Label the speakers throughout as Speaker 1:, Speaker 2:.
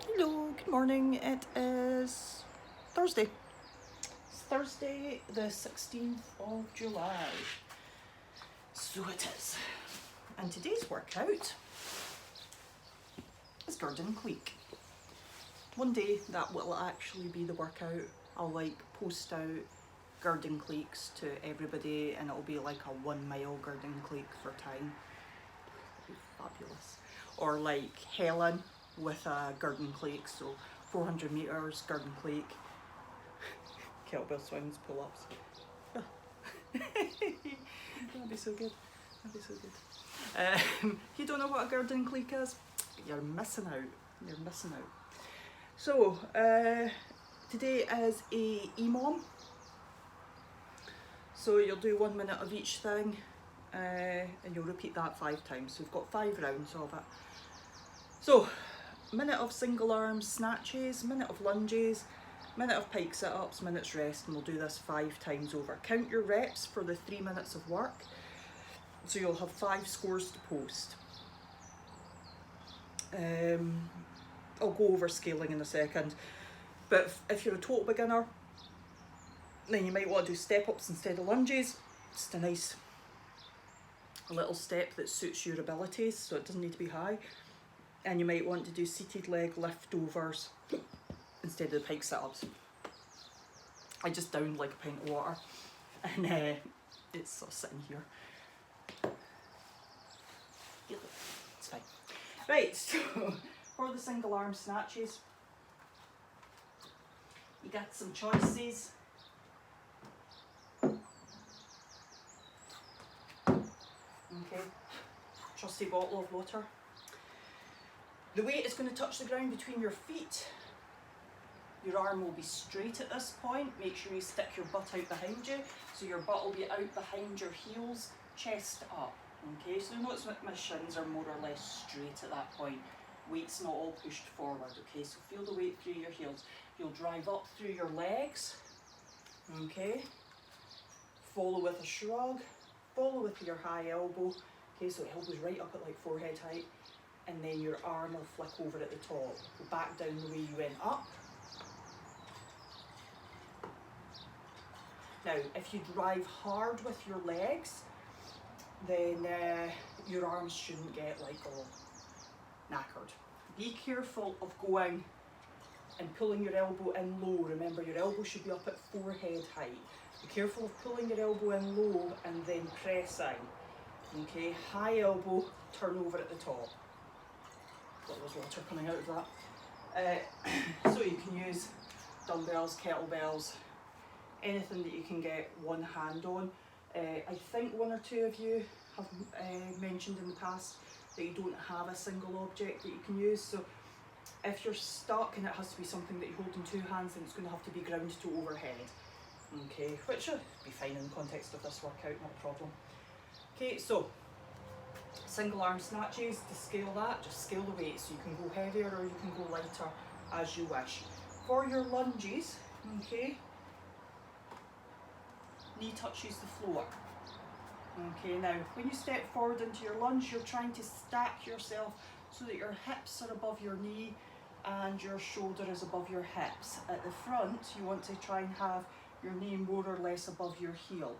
Speaker 1: Hello, good morning. It is Thursday. It's Thursday, the 16th of July. So it is. And today's workout is Gird and Cleek. One day that will actually be the workout. I'll post out Gird and Cleeks to everybody and it'll be like a 1 mile Gird and Cleek for time. It'll be fabulous. Or like Helen with a Gird and Cleek, so 400 metres, Gird and Cleek, kettlebell swings, pull-ups. That'd be so good. That'd be so good. If you don't know what a Gird and Cleek is, you're missing out. You're missing out. So, today is a EMOM. So you'll do 1 minute of each thing, and you'll repeat that 5 times. So we've got 5 rounds of it. So, minute of single arm snatches, minute of lunges, minute of pike sit-ups, minute's rest, and we'll do this 5 times over. Count your reps for the 3 minutes of work, so you'll have 5 scores to post. I'll go over scaling in a second, but if you're a total beginner, then you might want to do step-ups instead of lunges. Just a nice little step that suits your abilities, so it doesn't need to be high. And you might want to do seated leg liftovers instead of the pike sit-ups. I just downed like a pint of water and it's sort of sitting here. It's fine. Right, so for the single arm snatches, you got some choices. Okay, trusty bottle of water. The weight is going to touch the ground between your feet. Your arm will be straight at this point. Make sure you stick your butt out behind you. So your butt will be out behind your heels, chest up. Okay, so notice my shins are more or less straight at that point. Weight's not all pushed forward. Okay, so feel the weight through your heels. You'll drive up through your legs. Okay, follow with a shrug. Follow with your high elbow. Okay, so elbow's right up at like forehead height. And then your arm will flick over at the top. Go back down the way you went up. Now, if you drive hard with your legs, then your arms shouldn't get like all knackered. Be careful of going and pulling your elbow in low. Remember, your elbow should be up at forehead height. Be careful of pulling your elbow in low and then pressing. Okay, high elbow, turn over at the top. Got there's water coming out of that. So you can use dumbbells, kettlebells, anything that you can get one hand on. I think 1 or 2 of you have mentioned in the past that you don't have a single object that you can use. So if you're stuck and it has to be something that you hold in 2 hands, then it's going to have to be ground to overhead. Okay, which should be fine in the context of this workout, not a problem. Okay, so single arm snatches, to scale that, just scale the weight, so you can go heavier or you can go lighter as you wish. For your lunges, okay, knee touches the floor. Okay, now when you step forward into your lunge, you're trying to stack yourself so that your hips are above your knee and your shoulder is above your hips. At the front, you want to try and have your knee more or less above your heel.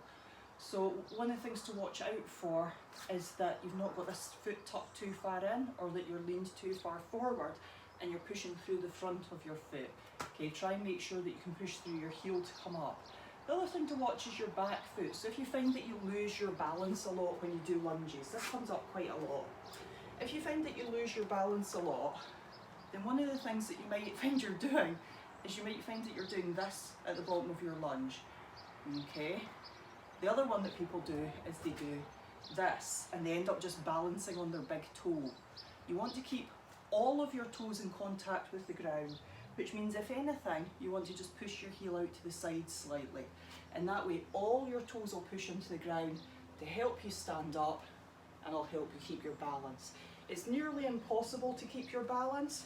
Speaker 1: So one of the things to watch out for is that you've not got this foot tucked too far in, or that you're leaned too far forward and you're pushing through the front of your foot. Okay, try and make sure that you can push through your heel to come up. The other thing to watch is your back foot. So if you find that you lose your balance a lot when you do lunges, this comes up quite a lot. If you find that you lose your balance a lot, then one of the things that you might find you're doing is you might find that you're doing this at the bottom of your lunge. Okay. The other one that people do is they do this and they end up just balancing on their big toe. You want to keep all of your toes in contact with the ground, which means if anything, you want to just push your heel out to the side slightly. And that way all your toes will push into the ground to help you stand up and it'll help you keep your balance. It's nearly impossible to keep your balance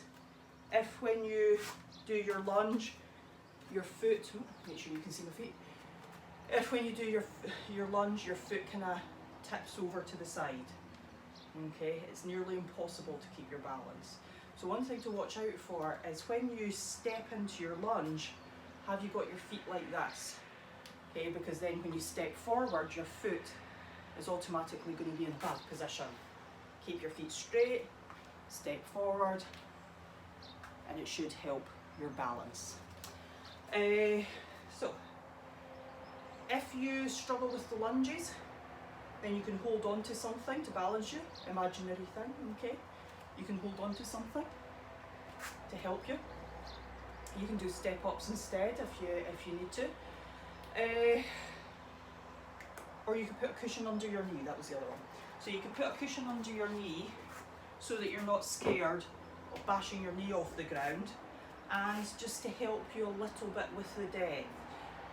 Speaker 1: if when you do your lunge, your foot, make sure you can see my feet, if when you do your lunge, your foot kind of tips over to the side. Okay, it's nearly impossible to keep your balance. So one thing to watch out for is when you step into your lunge, have you got your feet like this? Okay, because then when you step forward, your foot is automatically going to be in that position. Keep your feet straight, step forward, and it should help your balance. So, if you struggle with the lunges, then you can hold on to something to balance you, imaginary thing, okay? You can hold on to something to help you. You can do step ups instead if you need to. Or you could put a cushion under your knee, that was the other one. So you can put a cushion under your knee so that you're not scared of bashing your knee off the ground, and just to help you a little bit with the depth.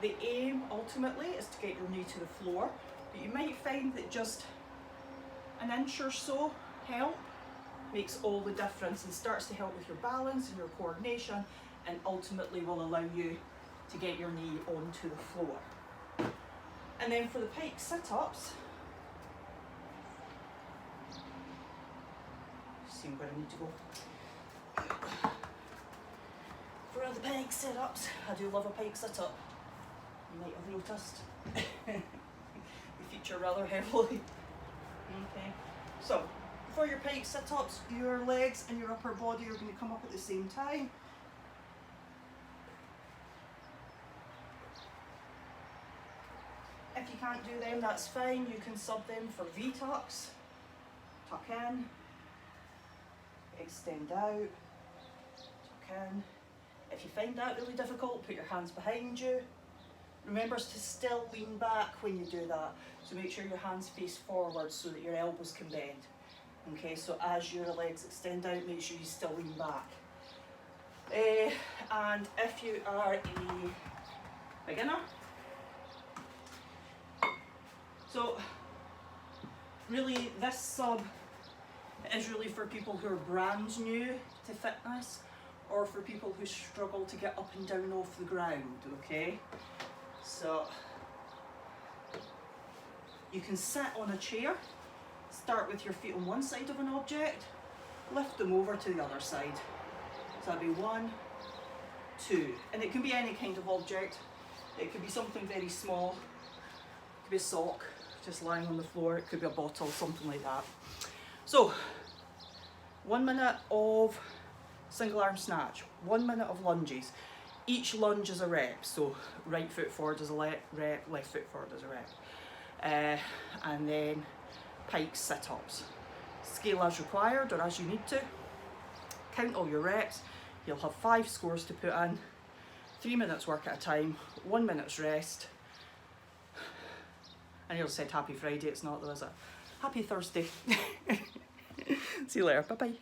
Speaker 1: The aim ultimately is to get your knee to the floor, but you might find that just an inch or so help makes all the difference and starts to help with your balance and your coordination, and ultimately will allow you to get your knee onto the floor. And then for the pike sit-ups, see where I need to go. For the pike sit-ups, I do love a pike sit-up. You might have noticed. They feature rather heavily. Okay, so for your pike sit-ups, your legs and your upper body are going to come up at the same time. If you can't do them, that's fine. You can sub them for V-tucks. Tuck in, extend out, tuck in. If you find that really difficult, put your hands behind you. Remember to still lean back when you do that. So make sure your hands face forward so that your elbows can bend. Okay, so as your legs extend out, make sure you still lean back. And if you are a beginner, so really this sub is really for people who are brand new to fitness, or for people who struggle to get up and down off the ground, okay? So you can sit on a chair, start with your feet on one side of an object, lift them over to the other side. So that'd be 1, 2, and it can be any kind of object. It could be something very small, it could be a sock just lying on the floor, it could be a bottle, something like that. So 1 minute of single arm snatch, 1 minute of lunges. Each lunge is a rep, so right foot forward is a rep, left foot forward is a rep. And then pike sit-ups. Scale as required or as you need to. Count all your reps. You'll have 5 scores to put in. 3 minutes work at a time, 1 minute's rest. I nearly said happy Friday, it's not though, is it? Happy Thursday. See you later, bye bye.